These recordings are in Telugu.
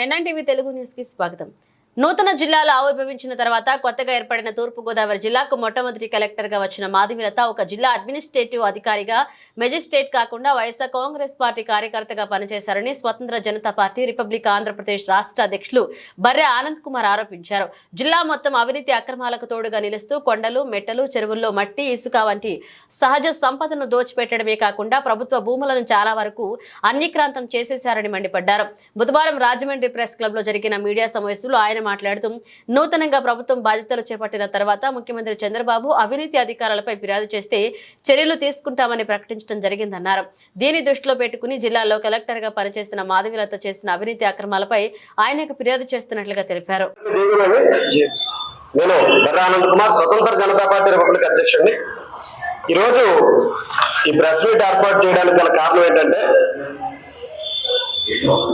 ఎన్ఎన్టీవీ తెలుగు న్యూస్ కి స్వాగతం. నూతన జిల్లాలో ఆవిర్భవించిన తర్వాత కొత్తగా ఏర్పడిన తూర్పుగోదావరి జిల్లాకు మొట్టమొదటి కలెక్టర్ గా వచ్చిన మాధవిలత ఒక జిల్లా అడ్మినిస్ట్రేటివ్ అధికారిగా మెజిస్ట్రేట్ కాకుండా వైఎస్ఆర్ కాంగ్రెస్ పార్టీ కార్యకర్తగా పనిచేశారని స్వతంత్ర జనతా పార్టీ రిపబ్లిక్ ఆంధ్రప్రదేశ్ రాష్ట్ర అధ్యక్షులు బర్రె ఆనంద్ కుమార్ ఆరోపించారు. జిల్లా మొత్తం అవినీతి అక్రమాలకు తోడుగా నిలుస్తూ కొండలు, మెట్టలు, చెరువుల్లో మట్టి, ఇసుక వంటి సహజ సంపదను దోచిపెట్టడమే కాకుండా ప్రభుత్వ భూములను చాలా వరకు అన్యక్రాంతం చేసేశారని మండిపడ్డారు. బుధవారం రాజమండ్రి ప్రెస్ క్లబ్ లో జరిగిన మీడియా సమావేశంలో ఆయన మాట్లాడుతూ నూతనంగా ప్రభుత్వం బాధ్యతలు చేపట్టిన తర్వాత ముఖ్యమంత్రి చంద్రబాబు అవినీతి అధికారులపై ఫిర్యాదు చేస్తే చర్యలు తీసుకుంటామని ప్రకటించడం జరిగిందన్నారు. దీని దృష్టిలో పెట్టుకుని జిల్లాలో కలెక్టర్ గా పనిచేసిన మాధవిలత చేసిన అవినీతి అక్రమాలపై ఆయనకు ఫిర్యాదు చేస్తున్నట్లుగా తెలిపారు. స్వతంత్ర జనతా పార్టీ రిపబ్లిక్ అధ్యక్షుడిని. ఈరోజు ఈ ప్రెస్ మీట్ ఏర్పాటు చేయడానికి గల కారణం ఏంటంటే,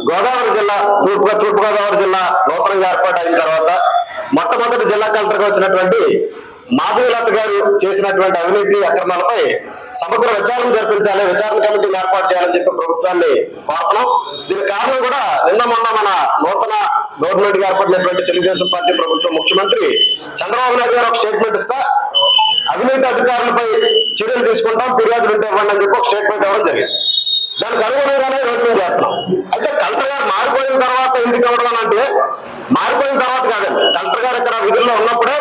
గోదావరి జిల్లా తూర్పుగోదావరి జిల్లా నూతనంగా ఏర్పాటైన తర్వాత మొట్టమొదటి జిల్లా కలెక్టర్గా వచ్చినటువంటి మాధవిలత గారు చేసినటువంటి అవినీతి అక్రమాలపై సమగ్ర విచారణ జరిపించాలి, విచారణ కమిటీని ఏర్పాటు చేయాలని చెప్పి ప్రభుత్వాన్ని కోరుతున్నాం. దీనికి కారణం కూడా నిన్న మొన్న మన నూతన గవర్నమెంట్ గా ఏర్పడినటువంటి తెలుగుదేశం పార్టీ ప్రభుత్వం ముఖ్యమంత్రి చంద్రబాబు నాయుడు గారు ఒక స్టేట్మెంట్ ఇస్తా అవినీతి అధికారులపై చర్యలు తీసుకుంటాం, ఫిర్యాదులు ఉంటే ఇవ్వండి అని చెప్పి ఒక స్టేట్మెంట్ ఇవ్వడం జరిగింది. దానికి అనుగుణంగానే రోజు మేము చేస్తున్నాం. అయితే కలెక్టర్ గారు మారిపోయిన తర్వాత ఎందుకు ఇవ్వడం అంటే, మారిపోయిన తర్వాత కాదండి, కలెక్టర్ గారు ఇక్కడ విధుల్లో ఉన్నప్పుడే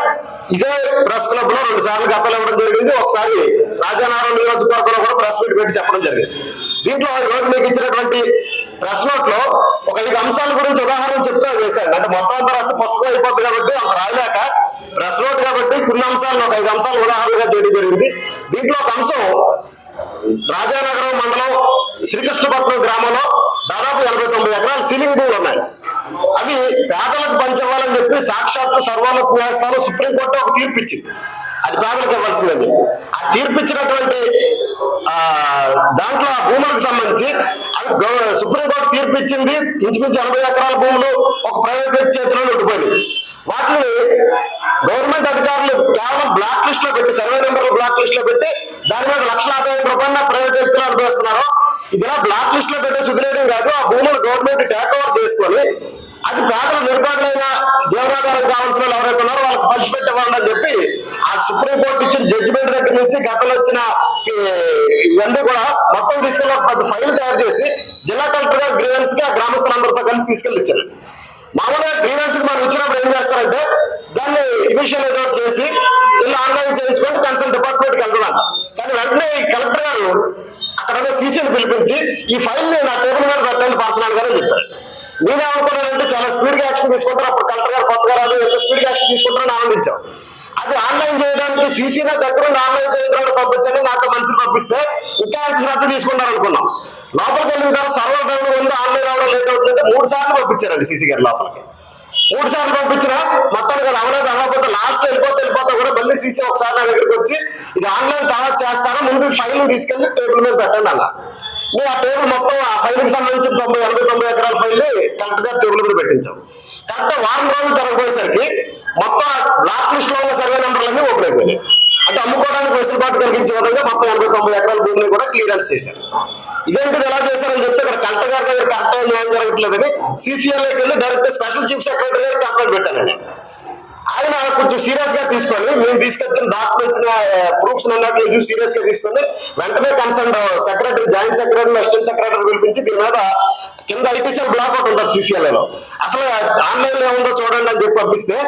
ఇదే ప్రెస్ క్లబ్ లో 2 సార్లు గతలు ఇవ్వడం జరిగింది. ఒకసారి రాజానగరం నియోజకవర్గంలో కూడా ప్రెస్ మీట్ పెట్టి చెప్పడం జరిగింది. దీంట్లో ఈ రోజు మీకు ఇచ్చినటువంటి ప్రెస్ నోట్ లో ఒక 5 అంశాల గురించి ఉదాహరణ చెప్తే చేశాను. అంటే మొత్తం అంతా రాస్తే పుస్తకం అయిపోద్ది కాబట్టి అంత రాయలేక ప్రెస్ నోట్ కాబట్టి కొన్ని అంశాలను ఒక 5 అంశాలు ఉదాహరణగా చేయడం జరిగింది. దీంట్లో ఒక అంశం, రాజానగరం మండలం శ్రీకృష్ణపట్నం గ్రామంలో దాదాపు 89 ఎకరాలు సీలింగ్ భూములు ఉన్నాయి. అవి పేదలకు పంచవాలని చెప్పి సాక్షాత్తు సర్వోన్నత న్యాయస్థానం సుప్రీంకోర్టు ఒక తీర్పు ఇచ్చింది. అది పేదలకు ఇవ్వాల్సిందని. ఆ తీర్పు ఇచ్చినటువంటి దాంట్లో ఆ భూములకు సంబంధించి అవి సుప్రీంకోర్టు తీర్పు ఇచ్చింది. ఇంచుమించు 80 ఎకరాల భూములు ఒక ప్రైవేట్ వ్యక్తి చేతిలో ఉండిపోయింది. వాటిని గవర్నమెంట్ అధికారులు కేవలం బ్లాక్ లిస్ట్ లో పెట్టి, సర్వే నెంబర్లు బ్లాక్ లిస్ట్ లో పెట్టి దాని మీద ₹1,50,000 ప్రైవేట్ వ్యక్తులు అనుభవిస్తున్నారు. ఇదిలా బ్లాక్ లిస్ట్ లో పెట్టే సుదిలేయడం కాదు, ఆ భూములు గవర్నమెంట్ టేక్ ఓవర్ చేసుకొని అది పేదల నిరుపేదలైన జీవనాధారం కావాల్సిన వాళ్ళు ఎవరైతే ఉన్నారో వాళ్ళకి పంచిపెట్టేవాళ్ళని అని చెప్పి ఆ సుప్రీంకోర్టు ఇచ్చిన జడ్జిమెంట్ దగ్గర నుంచి గతంలో వచ్చిన ఇవన్నీ కూడా మొత్తం తీసుకెళ్ళి ఒక పెద్ద ఫైల్ తయారు చేసి జిల్లా కలెక్టర్ గారు గ్రీవెన్స్ కి ఆ గ్రామస్తులందరితో కలిసి తీసుకెళ్ళి ఇచ్చారు. మామూలుగా గ్రీవెన్స్ కి మనం ఇచ్చినప్పుడు ఏం చేస్తారంటే దాన్ని ఇనిషియల్ ఏదో చేసి ఇలా ఆన్లైన్ చేయించుకుంటే కన్సర్న్ డిపార్ట్మెంట్ కి వెళ్తున్నాం. కానీ వెంటనే ఈ కలెక్టర్ గారు అక్కడ సీసీని పిలిపించి ఈ ఫైల్ ని నా టేబుల్ మీద పెట్టండి పర్సనల్ గానే చెప్పారు. నేనే అనుకున్నానంటే చాలా స్పీడ్ గా యాక్షన్ తీసుకుంటారు. అప్పుడు కలెక్టర్ గారు కొత్తగా రాదు, ఎంత స్పీడ్ గా యాక్షన్ తీసుకుంటారని ఆనందించాం. అది ఆన్లైన్ చేయడానికి సీసీనే దగ్గర ఆన్లైన్ చేయడానికి పంపించండి, నాతో మనిషిని పంపిస్తే ఇంకా ఎంత శ్రద్ధ తీసుకుంటారు అనుకున్నాం. లోపలికి వెళ్ళిన తర్వాత సర్వర్ డౌన్ ఉంది, ఆన్లైన్ అవడం లేట్ అవుతుందంటే 3 సార్లు పంపించారండి సీసీ గారు లోపలికి. 3 సార్లు పంపించినా మొత్తానికి అది అవలేదు. అవ్వకపోతే లాస్ట్ వెళ్ళిపోతా కూడా మళ్ళీ సీసీ ఒకసారి నా దగ్గరికి వచ్చి ఇది ఆన్లైన్ తర్వాత చేస్తాను, ముందు ఫైల్ తీసుకెళ్లి టేబుల్ మీద పెట్టండి అన్న. నేను ఆ టేబుల్ మొత్తం ఆ ఫైల్ కి సంబంధించిన 89 ఎకరాల ఫైల్ ని కరెక్ట్ గా టేబుల్ మీద పెట్టించాం. కరెక్ట్ వారం రోజులు తరగపోయేసరికి మొత్తం బ్లాక్ లిస్ట్ లో ఉన్న సర్వే నెంబర్లన్నీ ఓపెన్ అయిపోయినాయి. అంటే అమ్ముకోవడానికి వెసులుబాటు కలిగించే విధంగా మొత్తం 89 ఎకరాల భూమిని కూడా క్లియరెన్స్ చేశారు. ఇదేంటిది ఎలా చేశారని చెప్తే ఇక్కడ కలెక్టర్ గారి దగ్గర కరెక్ట్ ఏం జరగట్లేదని CCLకి వెళ్ళి డైరెక్ట్ స్పెషల్ చీఫ్ సెక్రటరీ గారికి కంప్లైంట్ పెట్టానండి. ఆయన కొంచెం సీరియస్ గా తీసుకొని మేము తీసుకొచ్చిన డాక్యుమెంట్స్ ప్రూఫ్స్ అన్నట్లు సీరియస్ గా తీసుకొని వెంటనే concern secretary, joint secretary, assistant secretary పిలిపించి దీని మీద కింద ఐటీసీఎల్ బ్లాక్ ఒకటి ఉంటుంది CCLలో, అసలు ఆన్లైన్ లో ఏముందో చూడండి అని చెప్పి పంపిస్తే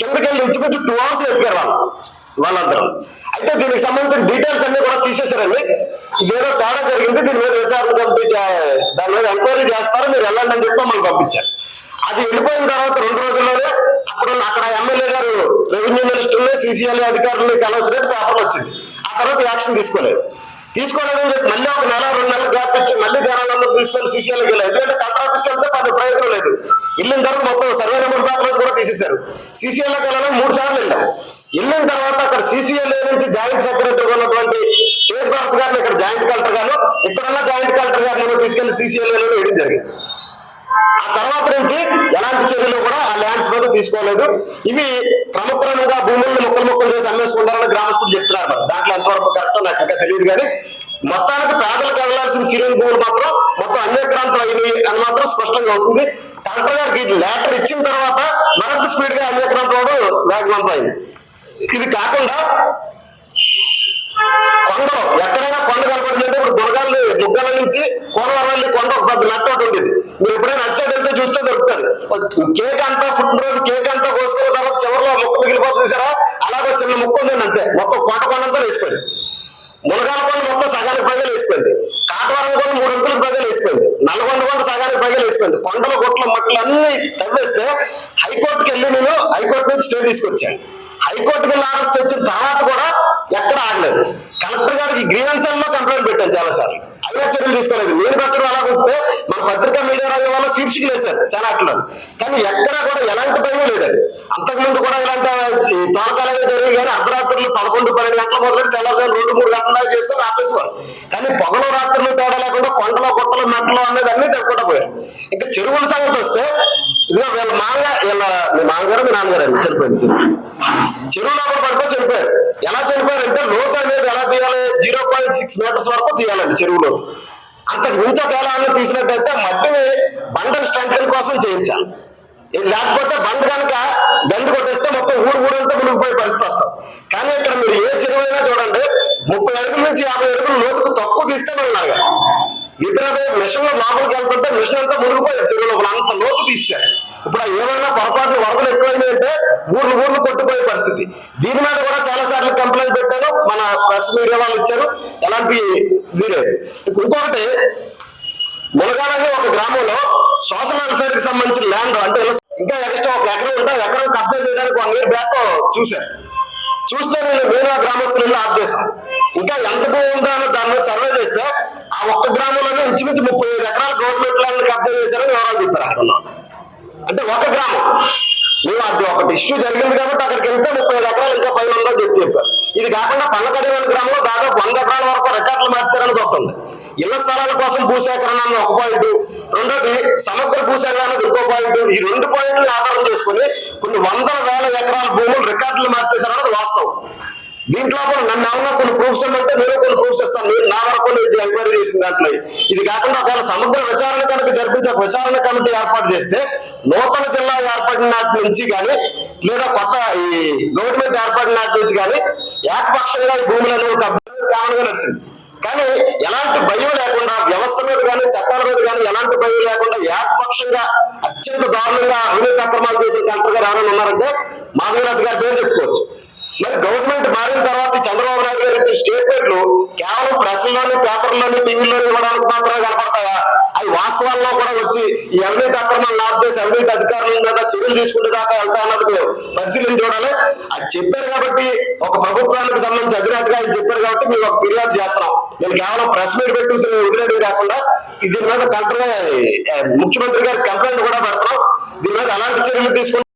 కిందకి వెళ్ళి ఇంచుమించు 2 hours ఎత్తికారు వాళ్ళందరూ. అయితే దీనికి సంబంధించిన డీటెయిల్స్ అన్ని కూడా తీసేశారండి. ఇదేదో తేడా జరిగింది, దీని మీద విచారణ కమిటీ దాని మీద ఎంక్వైరీ చేస్తారు, మీరు వెళ్ళండి అని చెప్పి మమ్మల్ని పంపించారు. అది వెళ్ళిపోయిన తర్వాత 2 రోజుల్లోనే అక్కడ ఎమ్మెల్యే గారు రెవెన్యూ మినిస్టర్ని, CCL అధికారులని కలవసినట్టు పేపర్ వచ్చింది. ఆ తర్వాత యాక్షన్ తీసుకోలేదని చెప్పి మళ్ళీ 1 నెల 2 నెలలు గ్యాప్ ఇచ్చి మళ్ళీ జనాలందరూ తీసుకొని CCLకి వెళ్ళారు. ఎందుకంటే కలెక్టర్ ఆఫీస్కి వెళ్తే పెద్ద ప్రయోజనం లేదు. వెళ్ళిన తర్వాత మొత్తం సర్వే నెంబర్ పేపర్ కూడా తీసేశారు. CCLకి వెళ్ళాలని 3 సార్లు వెళ్ళాం. వెళ్ళిన తర్వాత అక్కడ CCL నుంచి జాయింట్ సెక్రటరీ ఉన్నటువంటి తేజ్ భరత్ గారిని ఇక్కడ జాయింట్ కలెక్టర్ గారు, ఇక్కడున్న జాయింట్ కలెక్టర్ గారిని తీసుకెళ్లి CCL వేయడం జరిగింది. ఆ తర్వాత నుంచి ఎలాంటి చర్యలు కూడా ఆ ల్యాండ్స్ మీద తీసుకోలేదు. ఇవి క్రమక్రమంగా భూములను ముక్కలు చేసి అమ్మేసుకుంటారని గ్రామస్తులు చెప్తున్నారు. దాంట్లో ఎంతవరకు కరెక్టో నాకు ఇంకా తెలియదు. కానీ మొత్తానికి పేదలకు వెళ్ళాల్సిన సీలింగ్ భూములు మాత్రం మొత్తం అన్యక్రాంతం అయినాయి అని మాత్రం స్పష్టంగా అవుతుంది. కలెక్టర్ గారికి లెటర్ ఇచ్చిన తర్వాత మరింత స్పీడ్ గా అన్యక్రమ రోడ్డు వేగవంతమైంది. ఇది కాకుండా కొండలు ఎక్కడైనా కొండ కనపడిందంటే ఇప్పుడు బుగ్గల నుంచి కోనవరం కొండ ఒక పెద్ద నట్టు ఒకటి ఉండేది. మీరు ఎప్పుడైనా అటు సైడ్ వెళ్తే చూస్తే దొరుకుతుంది. కేక్ అంతా పుట్టినరోజు కేక్ అంతా కోసుకున్న తర్వాత చివరిలో ముక్క మిగిలిపోతుంది చూసారా, అలాగే చిన్న ముక్క ఉందండి అంతే. మొత్తం కొండంతా వేసిపోయింది. మునగాల కొండ మొత్తం సగానికి పైగా వేసిపోయింది. కాటవరం కొండ 3 అంతులకు పైగా వేసిపోయింది. నల్గొండ కొండ సగానికి పైగా వేసిపోయింది. కొండల గుట్ల మట్టలు అన్ని తవ్వేస్తే హైకోర్టుకి వెళ్ళి నేను హైకోర్టు నుంచి స్టే తీసుకొచ్చాను. హైకోర్టుకి వెళ్ళి ఆర్డర్ తెచ్చిన తర్వాత కూడా ఎక్కడ ఆగలేదు. కలెక్టర్ గారికి గ్రీవెన్సెల్ లో కంప్లైంట్ పెట్టాను చాలా సార్లు, అయినా చర్యలు తీసుకోలేదు. నేను పెట్టడం అలా ఉంటే మన పత్రికా మీడియా రంగం వల్ల శీర్షికలు వేశారు చాలా అట్లా, కానీ ఎక్కడా కూడా ఎలాంటి భయం లేదండి. అంతకుముందు కూడా ఇలాంటి తోలకాలంగా జరిగి కానీ అర్ధరాత్రులు 11-12 గంటల మొదలెట్టి తెల్లవారు 2-3 గంటల దాకా చేసుకొని ఆపేసేవారు. కానీ పొగలు రాత్రులు తేడా లేకుండా కొండలో గుట్టలు మెట్టలు అనేది అన్ని తగ్గకుండా పోయారు. ఇంకా చెరువుల సంగతి వస్తే ఇదిగో వీళ్ళ మీ మామగారు మీ నాన్నగారు అండి చనిపోయింది. చెరువులో కూడా పడిపోయి చనిపోయారు. ఎలా చనిపోయారంటే లోతు అనేది ఎలా తీయాలి, 0.6 మీటర్స్ వరకు తీయాలండి చెరువులో. అంతకు మించి ఒకవేళ తీసినట్టయితే మట్టిని బండల స్ట్రెంగ్ కోసం చేయించాలి. లేకపోతే బండ కనుక గండి కొట్టేస్తే మొత్తం ఊరంతా మునిగిపోయే పరిస్థితి వస్తాం. కానీ ఇక్కడ మీరు ఏ చెరువు అయినా చూడండి 30 అడుగుల నుంచి 50 అడుగుల లోతుకు తక్కువ తీస్తే ఉన్నారు. ఇతర మిషన్ లో లోపలికి వెళ్తుంటే మిషన్ అంతా మునిగిపోయారు చెరువు లోపల, అంత లోతు తీశారు. ఇప్పుడు ఏమైనా పొరపాటు వరదలు ఎక్కువైనాయి అంటే ఊర్లు కొట్టుపోయే పరిస్థితి. దీని మీద కూడా చాలా సార్లు కంప్లైంట్ పెట్టాను, మన ప్రెస్ మీడియా వాళ్ళు ఇచ్చారు, ఎలాంటి ఇది లేదు. ఇంకొకటి మునగాలనే ఒక గ్రామంలో సోషల్ వెల్ఫేర్ కి సంబంధించిన ల్యాండ్ అంటే ఇంకా ఎక్స్ట్రా ఒక ఎకరం ఉంటే ఎకరం కబ్జా చేయడానికి 1 year బ్యాక్ చూశాను. చూస్తే నేను ఆ గ్రామస్తులు ఆఫ్ చేశాను. ఇంకా ఎంత భూమి ఉందో అని దాని మీద సర్వే చేస్తే ఆ ఒక్క గ్రామంలోనే ఇంచుమించు 35 ఎకరాలు గవర్నమెంట్ ల్యాండ్ కబ్జా చేశారని వివరాలు చెప్పారు అక్కడ. అంటే ఒక గ్రామం మేము అది ఒకటి ఇష్యూ జరిగింది కాబట్టి అక్కడికి వెళ్తే 35 ఎకరాలు ఇంకా పైన ఉందో చెప్పారు. ఇది కాకుండా పల్లకడివెల గ్రామంలో దాదాపు 100 ఎకరాల వరకు రికార్డులు మార్చారని ఒకటి ఉంది. ఇళ్ల స్థలాల కోసం భూసేకరణ అన్న ఒక పాయింట్, రెండోది సమగ్ర భూసేకరణ అనేది ఇంకో పాయింట్. ఈ 2 పాయింట్లు ఆధారం చేసుకుని కొన్ని 100,000 ఎకరాల భూములు రికార్డులు మార్చేశారన్నది వాస్తవం. దీంట్లో కూడా నన్ను ఏమన్నా కొన్ని ప్రూఫ్స్ ఇవ్వమంటే నేను కొన్ని ప్రూఫ్స్ ఇస్తాను. నేను నా వరకు ఎంక్వైరీ చేసిన దాంట్లో ఇది కాకుండా ఒకవేళ సమగ్ర విచారణ కనుక జరిపించే విచారణ కమిటీ ఏర్పాటు చేస్తే నూతన జిల్లా ఏర్పడిన నాటి నుంచి కానీ లేదా కొత్త ఈ గవర్నమెంట్ ఏర్పడిన నాటి నుంచి కానీ ఏకపక్షంగా ఈ భూములను కామన్గా నడిచింది. కానీ ఎలాంటి భయం లేకుండా వ్యవస్థ మీద కానీ చట్టాల మీద కానీ ఎలాంటి భయం లేకుండా ఏకపక్షంగా అత్యంత దారుణంగా అవినీతి అక్రమాలు చేసిన కలెక్టర్ గారు ఎవరైనా ఉన్నారంటే మాధవనాథ్ గారి పేరు చెప్పుకోవచ్చు. మరి గవర్నమెంట్ మారిన తర్వాత చంద్రబాబు నాయుడు గారు ఇచ్చిన స్టేట్మెంట్లు కేవలం ప్రెస్లోని పేపర్లోని టీవీలోని ఇవ్వడానికి మాత్రమే కనపడతాయా? అవి వాస్తవాల్లో కూడా వచ్చి ఈ అవినీతి అక్రమాలు ఆఫ్ చేసి అవినీతి అధికారుల మీద చర్యలు తీసుకుంటే దాకా వెళ్తా అన్నది మేము పరిశీలన చూడాలి. అది చెప్పారు కాబట్టి ఒక ప్రభుత్వానికి సంబంధించి అధినేతగా ఆయన చెప్పారు కాబట్టి మేము ఒక ఫిర్యాదు చేస్తున్నాం. నేను కేవలం ప్రెస్ మీట్ పెట్టి వదిలేయడం కాకుండా దీని మీద కలెక్టర్ ముఖ్యమంత్రి గారి కంప్లైంట్ కూడా పెడతాం. దీని మీద ఎలాంటి చర్యలు తీసుకుంటాం